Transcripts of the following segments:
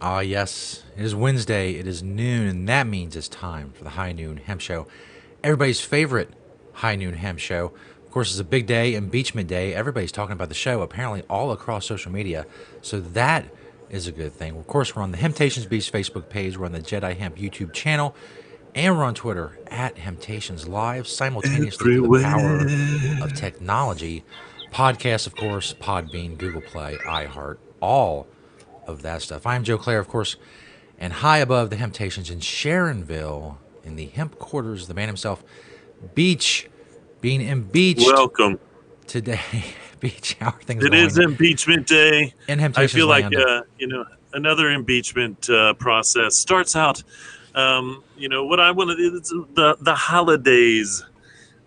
Ah, yes, it is Wednesday, it is noon, and that means it's time for the High Noon Hemp Show. Everybody's favorite High Noon Hemp Show. Of course, it's a big day, Impeachment Day. Everybody's talking about the show, apparently all across social media. So that is a good thing. Of course, we're on the Hemptations Beast Facebook page, we're on the Jedi Hemp YouTube channel, and we're on Twitter at Hemptations Live, simultaneously through the power of Everywhere. technology. Podcasts, of course, Podbean, Google Play, iHeart, all of that stuff. I'm Joe Clare, of course, and high above the Hemptations in Sharonville, in the hemp quarters, the man himself, Beach, being impeached Welcome. today. Beach, how are things It is going impeachment day. in I Hemptations feel like, land? another impeachment process starts out. What I want to do is the holidays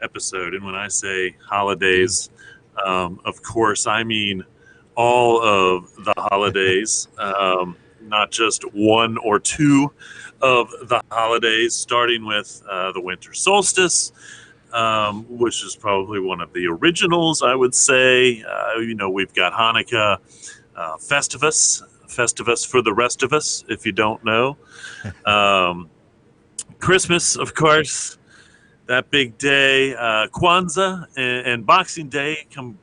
episode. And when I say Indeed. holidays, of course, I mean all of the holidays, not just one or two of the holidays, starting with the winter solstice, which is probably one of the originals, I would say. We've got Hanukkah, Festivus for the rest of us, if you don't know. Um, Christmas, of course, that big day. Kwanzaa and Boxing Day come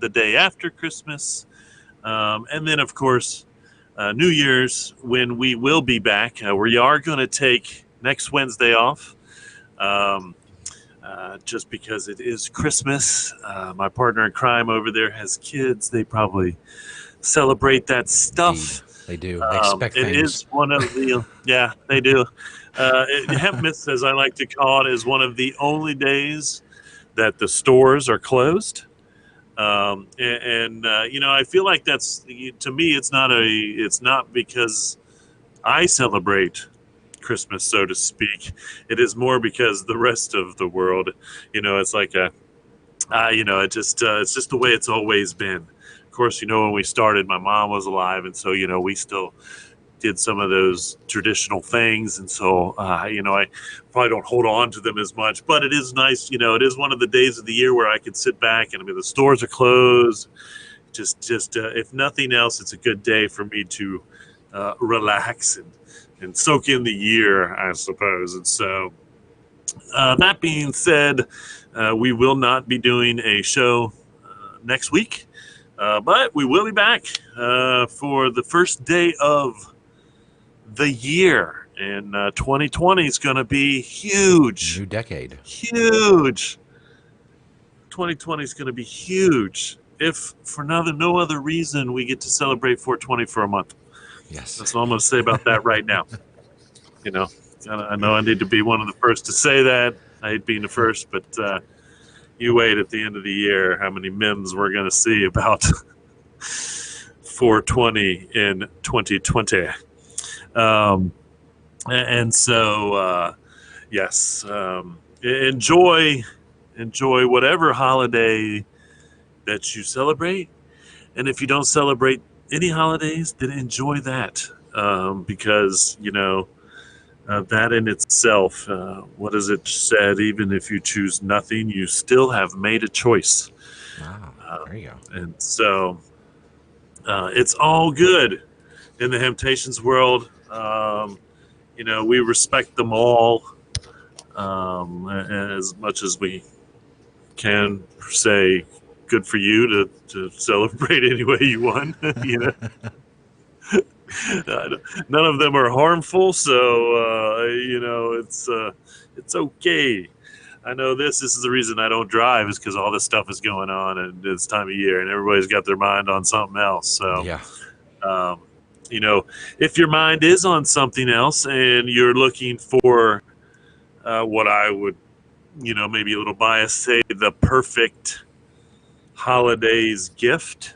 the day after Christmas. And then, of course, New Year's, when we will be back. We are going to take next Wednesday off. Um, just because it is Christmas. My partner in crime over there has kids. They probably celebrate that Indeed. stuff. They do. They expect It things. is one of the, yeah, they do. Hemp Myth, as I like to call it, is one of the only days that the stores are closed. I feel like that's, to me, it's not because I celebrate Christmas, so to speak. It is more because the rest of the world, it's like it's just the way it's always been. Of course, when we started, my mom was alive, and so we still did some of those traditional things, and so I probably don't hold on to them as much. But it is nice, it is one of the days of the year where I can sit back and the stores are closed. Just if nothing else, it's a good day for me to relax and soak in the year, I suppose. And so, that being said, we will not be doing a show next week, but we will be back for the first day of the year. And 2020 is going to be huge. New decade. Huge. 2020 is going to be huge. If for no other reason, we get to celebrate 420 for a month. Yes. That's all I'm going to say about that right now. You know, I know I need to be one of the first to say that. I hate being the first, but you wait at the end of the year how many memes we're going to see about 420 in 2020. Um, and so, yes, enjoy whatever holiday that you celebrate. And if you don't celebrate any holidays, then enjoy that, because that in itself, what is it said? Even if you choose nothing, you still have made a choice. Ah, there you go. And so, it's all good in the Temptations world. We respect them all, as much as we can say good for you to celebrate any way you want. None of them are harmful, so it's okay. I know this is the reason I don't drive, is because all this stuff is going on and this time of year, and everybody's got their mind on something else. So, Yeah. um, if your mind is on something else and you're looking for what I would, maybe a little biased, say the perfect holidays gift.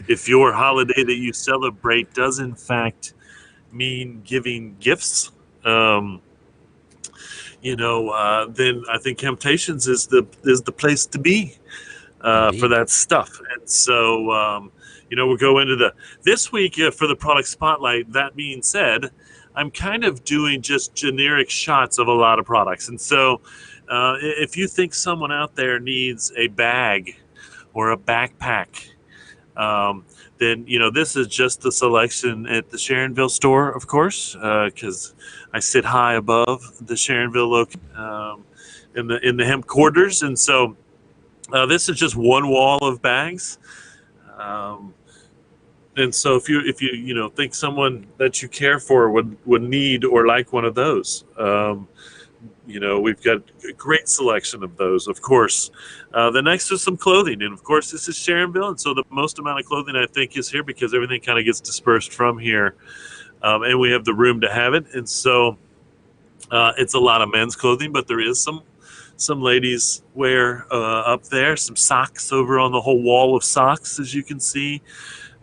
If your holiday that you celebrate does in fact mean giving gifts, um, then I think Temptations is the place to be for Indeed. that stuff. And so, we'll go into this week for the product spotlight. That being said, I'm kind of doing just generic shots of a lot of products. And so, if you think someone out there needs a bag or a backpack, Then this is just the selection at the Sharonville store, of course, because I sit high above the Sharonville location in the hemp quarters, and so this is just one wall of bags. Um, and so if you think someone that you care for would need or like one of those, we've got a great selection of those, of course. The next is some clothing, and of course this is Sharonville, and so the most amount of clothing I think is here because everything kind of gets dispersed from here, and we have the room to have it, and so it's a lot of men's clothing, but there is some ladies wear up there, some socks over on the whole wall of socks, as you can see.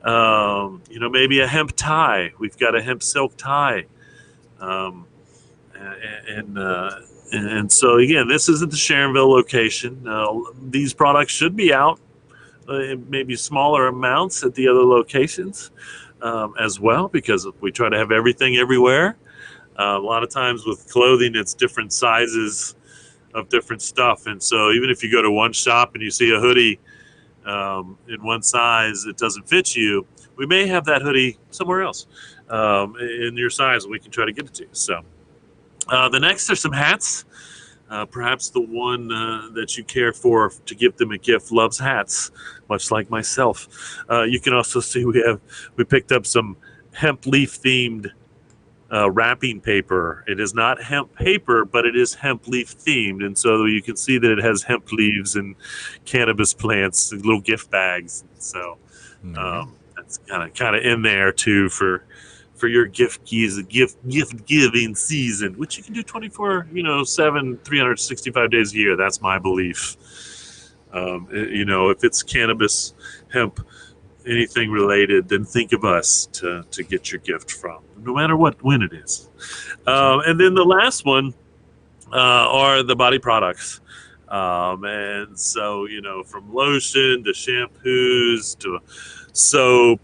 Maybe a hemp tie. We've got a hemp silk tie. Um, and and so again, this is at the Sharonville location. These products should be out in maybe smaller amounts at the other locations as well, because we try to have everything everywhere. A lot of times with clothing, it's different sizes of different stuff, and so even if you go to one shop and you see a hoodie in one size, it doesn't fit you. We may have that hoodie somewhere else in your size, and we can try to get it to you. So. The next are some hats. Perhaps the one that you care for to give them a gift loves hats, much like myself. You can also see we picked up some hemp leaf themed wrapping paper. It is not hemp paper, but it is hemp leaf themed, and so you can see that it has hemp leaves and cannabis plants and little gift bags. So that's kind of in there too for your gift giving season, which you can do 24/7, 365 days a year. That's my belief. If it's cannabis, hemp, anything related, then think of us to get your gift from, no matter when it is. And then the last one are the body products. And so, from lotion to shampoos to soap,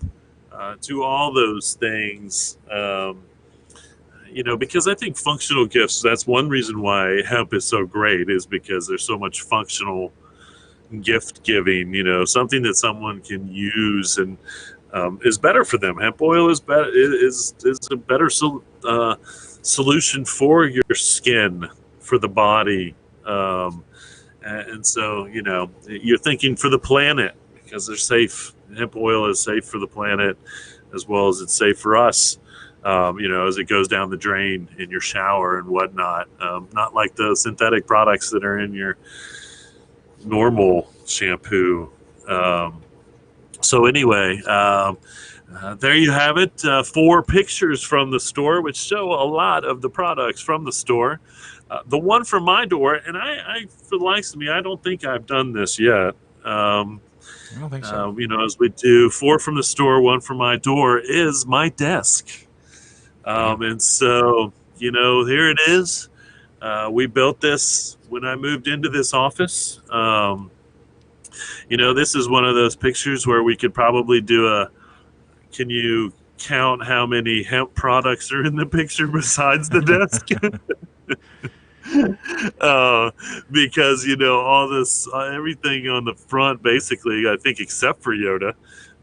to all those things, because I think functional gifts, that's one reason why hemp is so great, is because there's so much functional gift giving, something that someone can use and is better for them. Hemp oil is better, is a better solution for your skin, for the body. And so, you're thinking for the planet, because they're safe. Hemp oil is safe for the planet as well as it's safe for us, as it goes down the drain in your shower and whatnot. Not like the synthetic products that are in your normal shampoo. So anyway, there you have it. 4 pictures from the store, which show a lot of the products from the store. The one from my door, and I for the likes of me, I don't think I've done this yet. I don't think so. As we do 4 from the store, 1 from my door, is my desk. And so, here it is. We built this when I moved into this office. This is one of those pictures where we could probably do can you count how many hemp products are in the picture besides the desk? Because all this everything on the front, basically, I think, except for Yoda,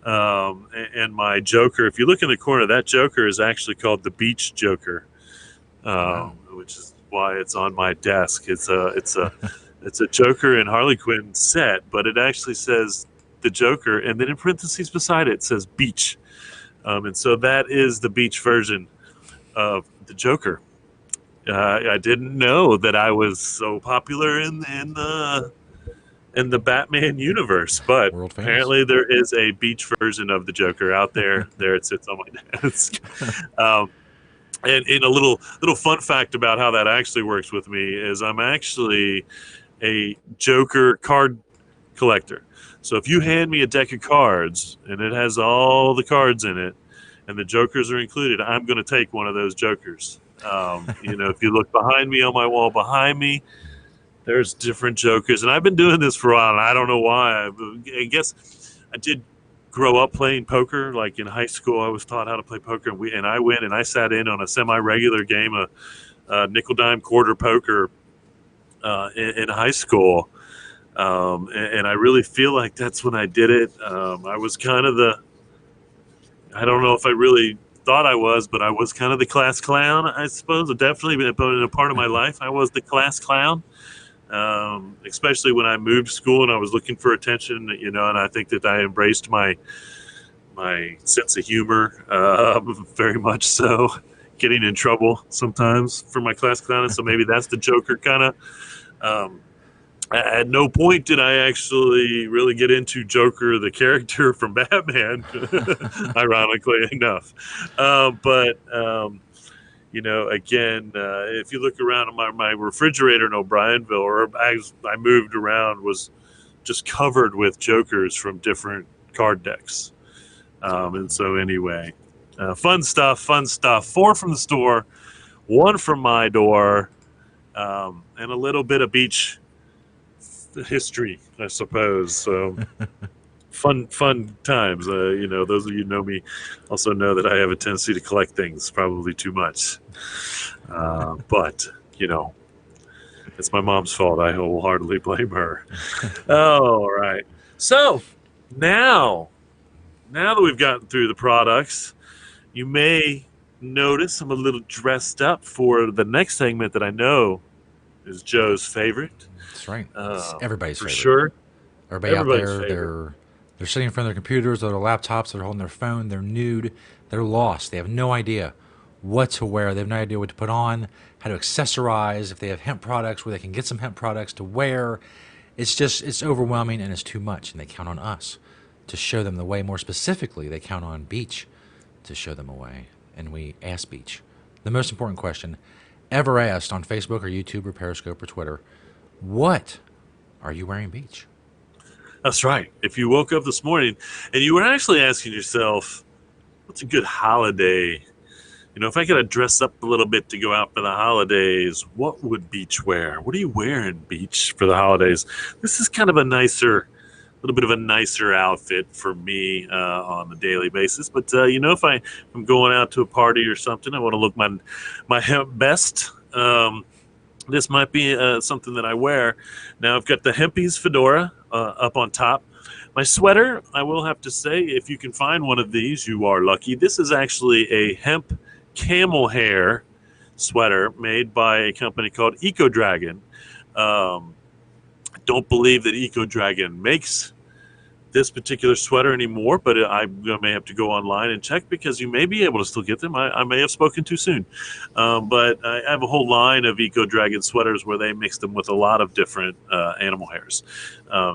and my Joker. If you look in the corner, that Joker is actually called the Beach Joker, which is why it's on my desk. It's a Joker and Harley Quinn set, but it actually says the Joker, and then in parentheses beside it says Beach, and so that is the beach version of the Joker. I didn't know that I was so popular in the Batman universe, but apparently there is a beach version of the Joker out there. There it sits on my desk. And a little fun fact about how that actually works with me is I'm actually a Joker card collector. So if you hand me a deck of cards and it has all the cards in it and the Jokers are included, I'm going to take one of those Jokers. If you look behind me on my wall behind me, there's different Jokers. And I've been doing this for a while, and I don't know why. I guess I did grow up playing poker. Like in high school, I was taught how to play poker, and I went and I sat in on a semi-regular game of nickel dime quarter poker in high school. And I really feel like that's when I did it. I was kind of I don't know if I really thought I was, but I was kind of the class clown, I suppose. Definitely, but in a part of my life, I was the class clown. Especially when I moved school and I was looking for attention, and I think that I embraced my sense of humor, very much so, getting in trouble sometimes for my class clown, and so maybe that's the Joker kind of. Um, at no point did I actually really get into Joker, the character from Batman, ironically enough. But again, if you look around at my refrigerator in O'Brienville, or as I moved around, was just covered with Jokers from different card decks. And so, anyway, fun stuff, fun stuff. 4 from the store, 1 from my door, and a little bit of beach history, I suppose. So fun times. Those of you who know me also know that I have a tendency to collect things, probably too much. But it's my mom's fault. I wholeheartedly blame her. All right. So now that we've gotten through the products, you may notice I'm a little dressed up for the next segment that I know is Joe's favorite. That's right. It's everybody's For favorite. sure. Everybody out Everybody's there, favorite. they're sitting in front of their computers or their laptops, they're holding their phone, they're nude, they're lost. They have no idea what to wear. They have no idea what to put on, how to accessorize, if they have hemp products, where they can get some hemp products to wear. It's overwhelming and it's too much. And they count on us to show them the way. More specifically, they count on Beach to show them a way. And we ask Beach the most important question ever asked on Facebook or YouTube or Periscope or Twitter: what are you wearing, Beach? That's right. If you woke up this morning and you were actually asking yourself, what's a good holiday? If I could dress up a little bit to go out for the holidays, what would Beach wear? What are you wearing, Beach, for the holidays? This is kind of a little bit of a nicer outfit for me on a daily basis. But if I'm going out to a party or something, I want to look my hemp best. This might be something that I wear. Now I've got the Hempies fedora up on top. My sweater, I will have to say, if you can find one of these, you are lucky. This is actually a hemp camel hair sweater made by a company called Eco Dragon. I don't believe that Eco Dragon makes this particular sweater anymore, but I may have to go online and check, because you may be able to still get them. I may have spoken too soon. But I have a whole line of Eco Dragon sweaters where they mix them with a lot of different animal hairs.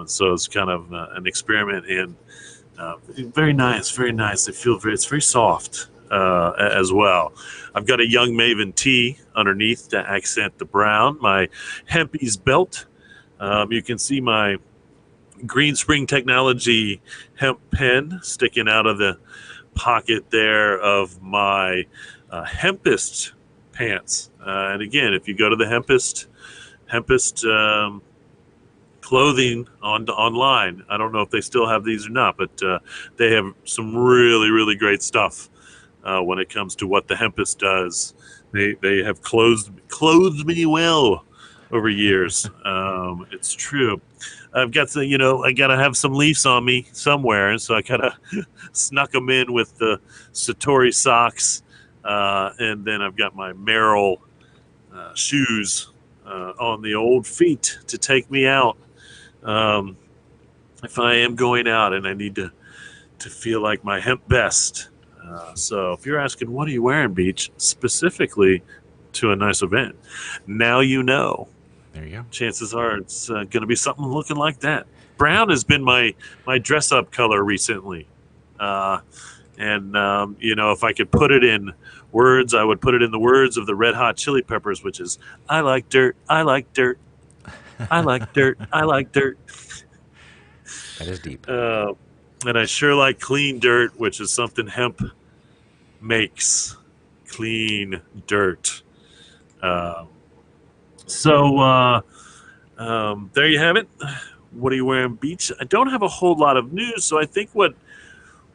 So it's kind of an experiment, and very nice, very nice. It's very soft as well. I've got a Young Maven tee underneath to accent the brown. My Hempies belt. You can see my Green Spring Technology hemp pen sticking out of the pocket there of my Hempist pants. And again, if you go to the Hempist clothing online, I don't know if they still have these or not, but they have some really, really great stuff when it comes to what the Hempist does. They have clothed me well over years. It's true. I've got I gotta have some Leafs on me somewhere, and so I gotta snuck them in with the Satori socks, and then I've got my Merrill shoes on the old feet to take me out if I am going out and I need to feel like my hemp best. So if you're asking, what are you wearing, Beach, specifically to a nice event, now you know. There you go. Chances are it's going to be something looking like that. Brown has been my dress up color recently. And if I could put it in words, I would put it in the words of the Red Hot Chili Peppers, which is, I like dirt, I like dirt, I like dirt, I like dirt. That is deep. And I sure like clean dirt, which is something hemp makes. Clean dirt. So there you have it. What are you wearing, Beach? I don't have a whole lot of news, so I think what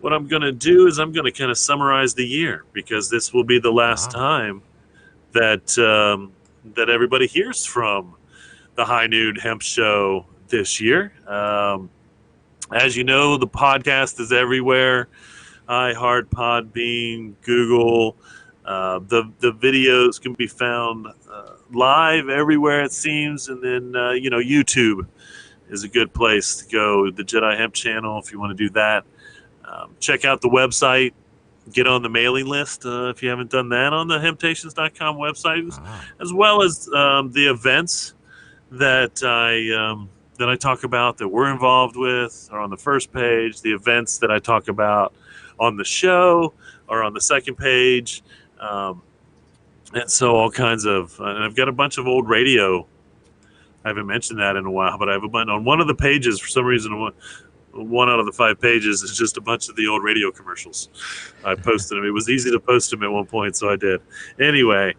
I'm going to do is I'm going to kind of summarize the year, because this will be the last time that that everybody hears from the High Noon Hemp Show this year. As you know, the podcast is everywhere. iHeart, Podbean, Google. The videos can be found live everywhere it seems, and then YouTube is a good place to go. The Jedi Hemp channel, if you want to do that. Check out the website. Get on the mailing list if you haven't done that on the hemptations.com website, Ah, as well as the events that I talk about that we're involved with are on the first page. The events that I talk about on the show are on the second page. And so all kinds of, and I've got a bunch of old radio. I haven't mentioned that in a while, but I have a bunch on one of the pages for some reason. One out of the 5 pages is just a bunch of the old radio commercials. I posted them. It was easy to post them at one point, so I did. Anyway,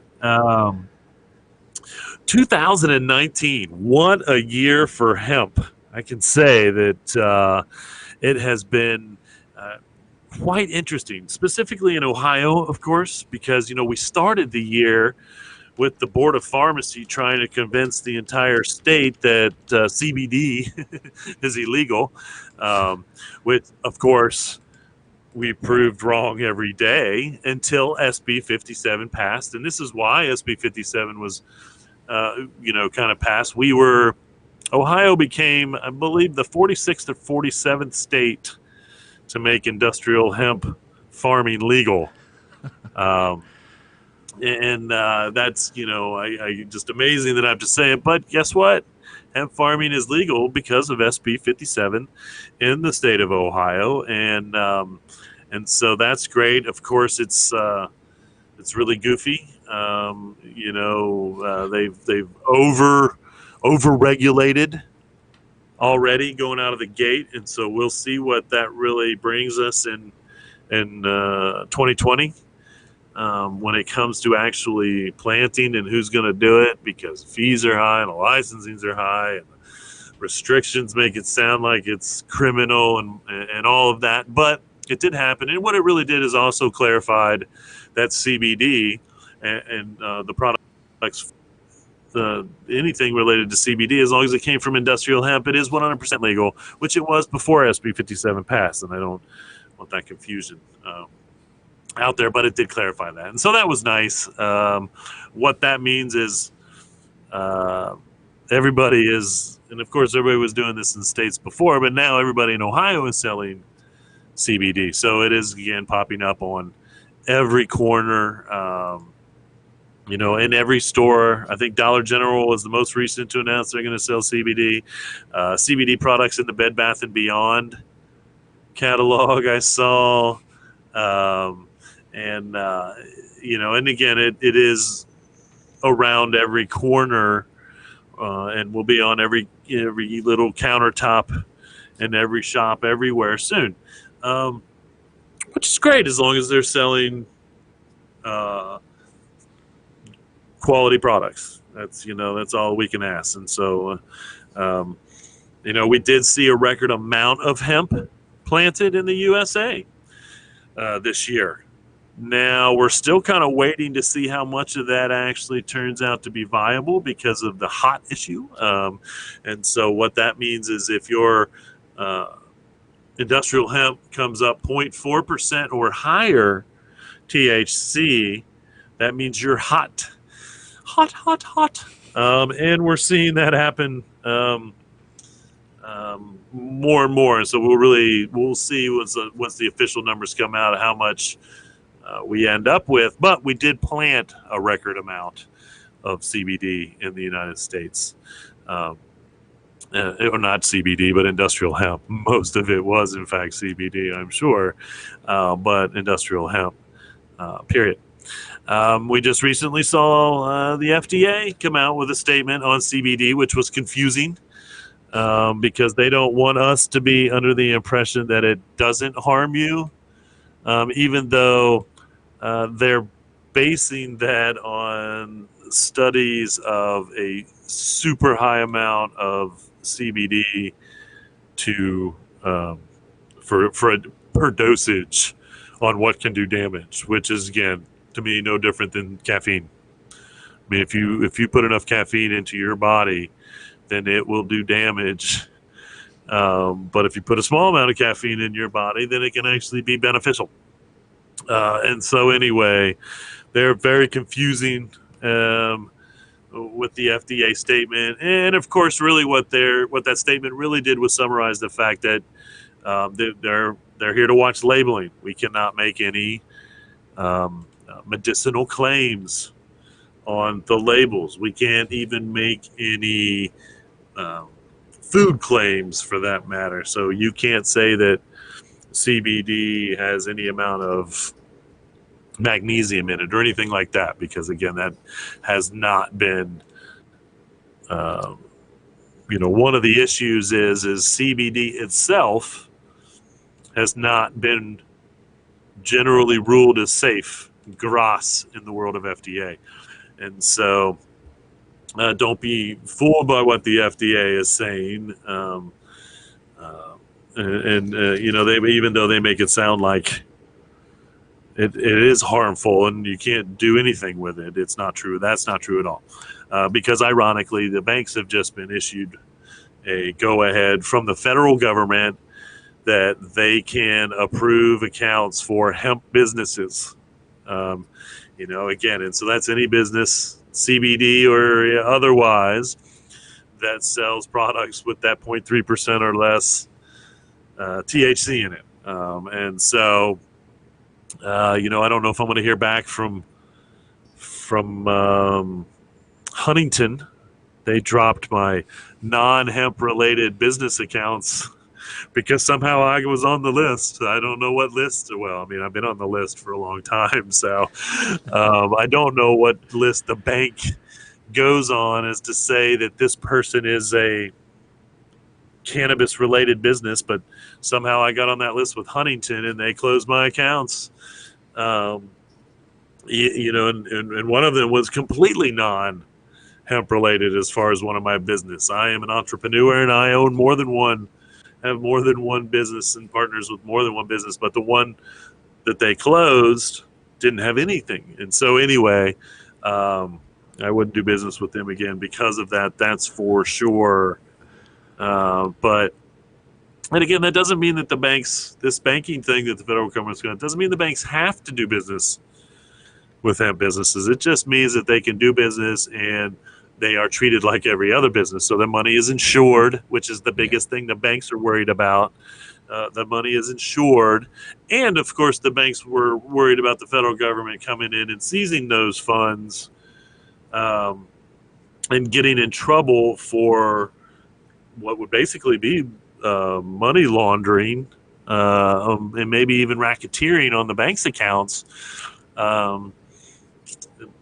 2019, what a year for hemp. I can say that it has been quite interesting, specifically in Ohio, of course, because, we started the year with the Board of Pharmacy trying to convince the entire state that CBD is illegal, which, of course, we proved wrong every day until SB 57 passed. And this is why SB 57 was, kind of passed. Ohio became, I believe, the 46th or 47th state to make industrial hemp farming legal. Um, and that's I just amazing that I have to say it, but guess what, hemp farming is legal because of SB 57 in the state of Ohio, and so that's great. Of course, it's really goofy. They've over regulated already going out of the gate, and so we'll see what that really brings us in 2020. When it comes to actually planting and who's going to do it, because fees are high and the licensings are high and restrictions make it sound like it's criminal and all of that. But it did happen. And what it really did is also clarified that CBD and the products, anything related to CBD, as long as it came from industrial hemp, it is 100% legal, which it was before SB 57 passed. And I don't want that confusion out there, but it did clarify that, and so that was nice. What that means is everybody is, and of course everybody was doing this in states before, but now everybody in Ohio is selling CBD, so it is again popping up on every corner, in every store. I think Dollar General was the most recent to announce they're going to sell CBD. CBD products in the Bed Bath & Beyond catalog I saw. And again, it is around every corner, and will be on every little countertop in every shop everywhere soon, which is great as long as they're selling quality products. That's all we can ask. And so, we did see a record amount of hemp planted in the USA this year. Now, we're still kind of waiting to see how much of that actually turns out to be viable because of the hot issue. And so what that means is if your industrial hemp comes up 0.4% or higher THC, that means you're hot. Hot, hot, hot. And we're seeing that happen more and more. And so we'll see once the official numbers come out how much we end up with. But we did plant a record amount of CBD in the United States. Or not CBD, but industrial hemp. Most of it was, in fact, CBD, I'm sure, but industrial hemp, period. We just recently saw the FDA come out with a statement on CBD, which was confusing because they don't want us to be under the impression that it doesn't harm you, even though they're basing that on studies of a super high amount of CBD per dosage on what can do damage, which is, again, to me, no different than caffeine. I mean, if you put enough caffeine into your body, then it will do damage. But if you put a small amount of caffeine in your body, then it can actually be beneficial. And so anyway, they're very confusing with the FDA statement, and of course, really what that statement really did was summarize the fact that they're here to watch labeling. We cannot make any medicinal claims on the labels. We can't even make any um, food claims for that matter. So you can't say that CBD has any amount of magnesium in it or anything like that, because again, that has not been. Um, one of the issues is CBD itself has not been generally ruled as safe, GRAS, in the world of FDA. And so don't be fooled by what the FDA is saying. They, even though they make it sound like it is harmful and you can't do anything with it, it's not true. That's not true at all. Because ironically, the banks have just been issued a go-ahead from the federal government that they can approve accounts for hemp businesses. Again, and so that's any business, CBD or otherwise, that sells products with that 0.3% or less THC in it. And so, I don't know if I'm going to hear back from Huntington. They dropped my non-hemp related business accounts because somehow I was on the list. I don't know what list. Well, I mean, I've been on the list for a long time, so I don't know what list the bank goes on as to say that this person is a cannabis related business, but somehow I got on that list with Huntington and they closed my accounts. And one of them was completely non-hemp related as far as one of my business. I am an entrepreneur and I own have more than one business and partners with more than one business, but the one that they closed didn't have anything. And so anyway, I wouldn't do business with them again because of that. That's for sure. And again, that doesn't mean that the banks, this banking thing that the federal government's going to, doesn't mean the banks have to do business with hemp businesses. It just means that they can do business and they are treated like every other business. So their money is insured, which is the biggest thing the banks are worried about. The money is insured. And of course, the banks were worried about the federal government coming in and seizing those funds and getting in trouble for what would basically be money laundering and maybe even racketeering on the bank's accounts,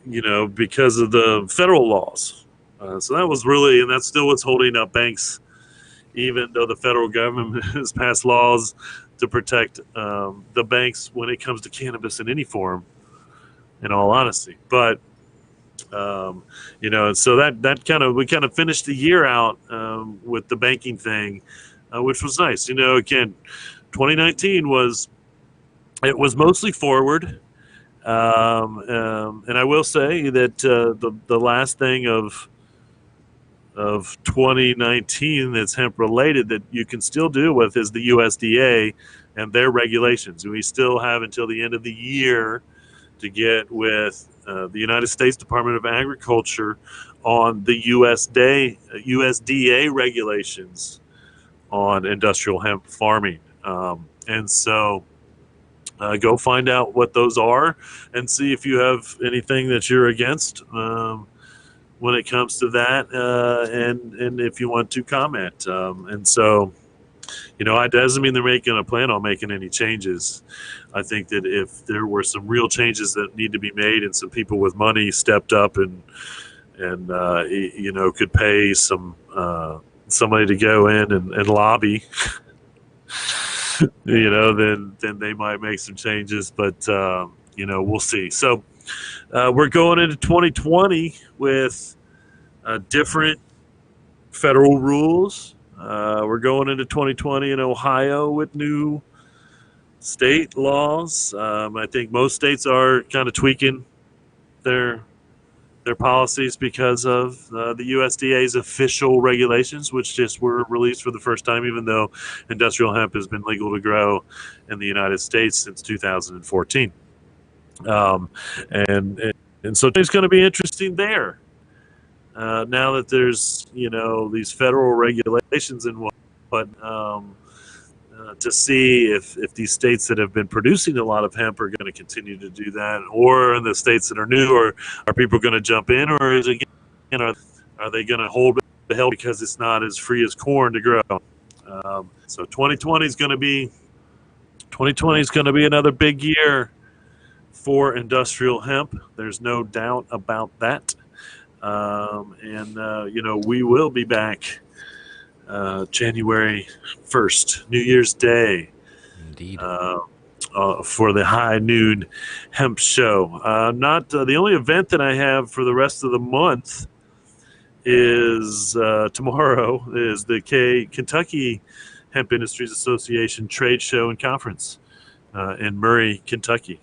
because of the federal laws. So that was really, and that's still what's holding up banks, even though the federal government has passed laws to protect the banks when it comes to cannabis in any form, in all honesty. But and so that we kind of finished the year out with the banking thing, which was nice. Again, 2019 was mostly forward, and I will say that the last thing of 2019 that's hemp related that you can still deal with is the USDA and their regulations. We still have until the end of the year to get with the United States Department of Agriculture on the USDA regulations on industrial hemp farming. And so go find out what those are and see if you have anything that you're against when it comes to that, and if you want to comment. And so, it doesn't mean they're making a plan on making any changes. I think that if there were some real changes that need to be made and some people with money stepped up and could pay somebody to go in and lobby, then they might make some changes. But we'll see. So we're going into 2020 with different federal rules. We're going into 2020 in Ohio with new state laws. I think most states are kind of tweaking their their policies because of the USDA's official regulations, which just were released for the first time, even though industrial hemp has been legal to grow in the United States since 2014. Um, and and so it's going to be interesting there. Now that there's these federal regulations and to see if these states that have been producing a lot of hemp are going to continue to do that, or the states that are new, or are people going to jump in, or is it, are they going to hold the hell because it's not as free as corn to grow? So 2020 is going to be another big year for industrial hemp. There's no doubt about that. We will be back January 1st, New Year's Day, Indeed. for the High Noon Hemp Show. Not the only event that I have for the rest of the month is tomorrow is the Kentucky Hemp Industries Association Trade Show and Conference in Murray, Kentucky.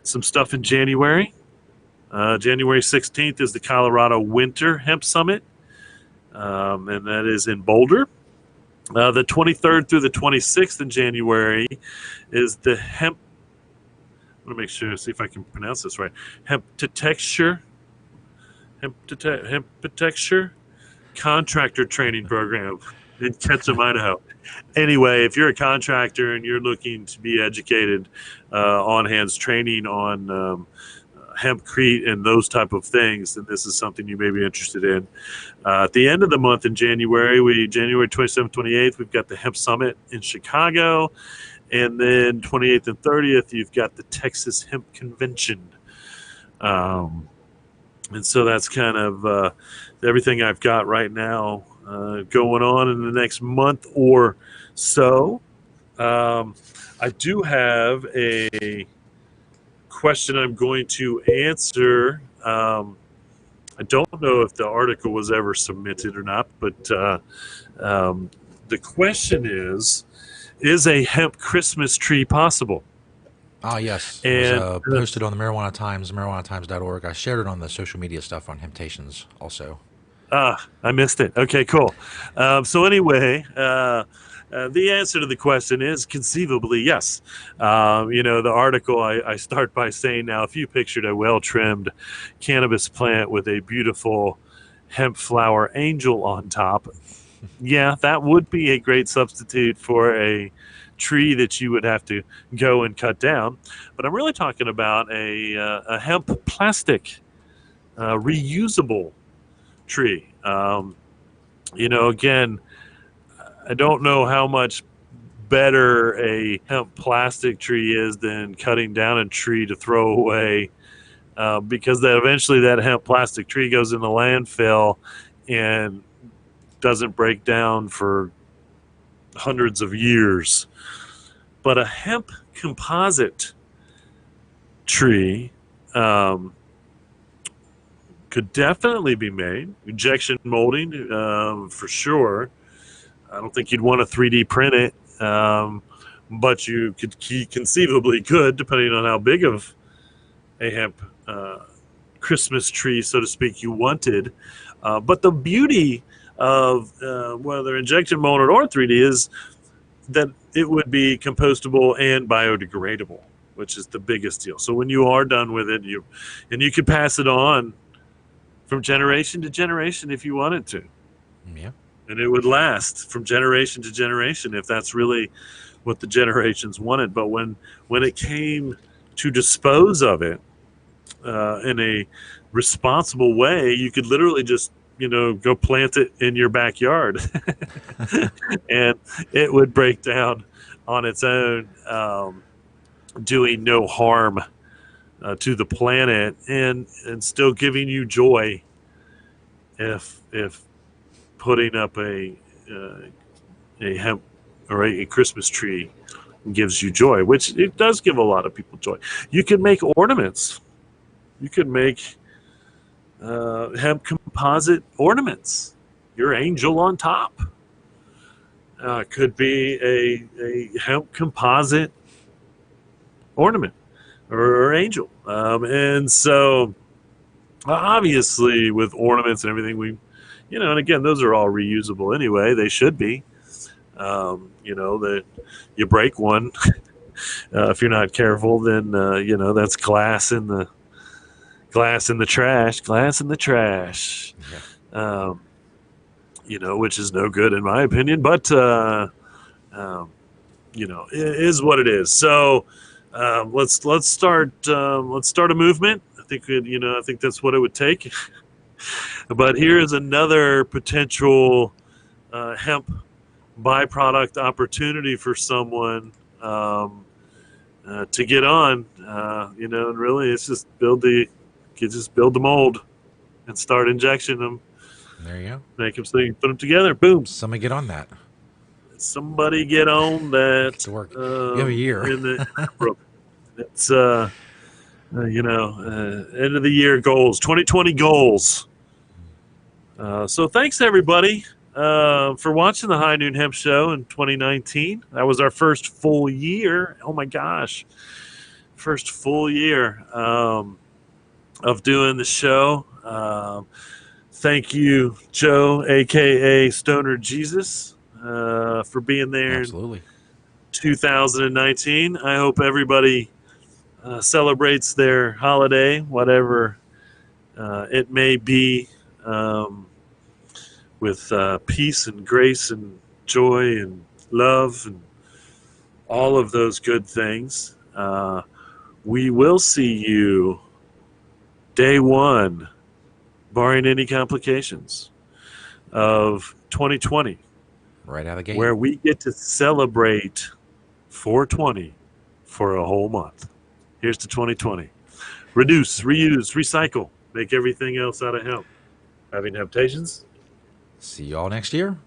Some stuff in January. January 16th is the Colorado Winter Hemp Summit, and that is in Boulder. The 23rd through the 26th in January is the Hemp. I want to make sure, see if I can pronounce this right. Hemp Texture Contractor Training Program in Ketchum, Idaho. Anyway, if you're a contractor and you're looking to be educated on hands training on hempcrete and those type of things, then this is something you may be interested in. At the end of the month in January, January 27th, 28th, we've got the Hemp Summit in Chicago. And then 28th and 30th, you've got the Texas Hemp Convention. And so that's kind of everything I've got right now going on in the next month or so. I do have a question I'm going to answer. I don't know if the article was ever submitted or not, but the question is a hemp Christmas tree possible? Ah, yes. It was And posted on the Marijuana Times, marijuanatimes.org. I shared it on the social media stuff on Hemptations also. I missed it. Okay, cool. So anyway, the answer to the question is conceivably yes. The article, I start by saying, now, if you pictured a well-trimmed cannabis plant with a beautiful hemp flower angel on top, yeah, that would be a great substitute for a tree that you would have to go and cut down. But I'm really talking about a hemp plastic reusable tree. Again, I don't know how much better a hemp plastic tree is than cutting down a tree to throw away, because eventually that hemp plastic tree goes in the landfill and doesn't break down for hundreds of years. But a hemp composite tree could definitely be made. Injection molding, for sure. I don't think you'd want to 3D print it, but you conceivably could, depending on how big of a hemp Christmas tree, so to speak, you wanted. But the beauty of whether injection molded or 3D is that it would be compostable and biodegradable, which is the biggest deal. So when you are done with it, you could pass it on from generation to generation if you wanted to. Yeah. And it would last from generation to generation if that's really what the generations wanted. But when it came to dispose of it in a responsible way, you could literally just go plant it in your backyard and it would break down on its own, doing no harm to the planet and still giving you joy if putting up a hemp or a Christmas tree gives you joy, which it does give a lot of people joy. You can make ornaments. You could make hemp composite ornaments. Your angel on top could be a hemp composite ornament or angel. And so Obviously, with ornaments and everything, and again, those are all reusable anyway. They should be. That you break one, if you're not careful, then that's glass in the trash, glass in the trash. Yeah. Um, which is no good in my opinion, but um, it is what it is. So let's start a movement. I think that's what it would take. But here is another potential hemp byproduct opportunity for someone to get on. And really, it's just build the mold and start injecting them, There you go. make them so you can put them together. Boom. Somebody get on that. Somebody get on that. Get to work. You have a year. In the it's end of the year goals, 2020 goals. So thanks everybody for watching the High Noon Hemp Show in 2019. That was our first full year. Oh my gosh, first full year of doing the show. Thank you, Joe, aka Stoner Jesus, for being there. Absolutely. 2019. I hope everybody celebrates their holiday, whatever it may be, with peace and grace and joy and love and all of those good things. We will see you day one, barring any complications, of 2020. Right out of the gate. Where we get to celebrate 420 for a whole month. Here's to 2020. Reduce, reuse, recycle. Make everything else out of hemp. Having temptations? See y'all next year.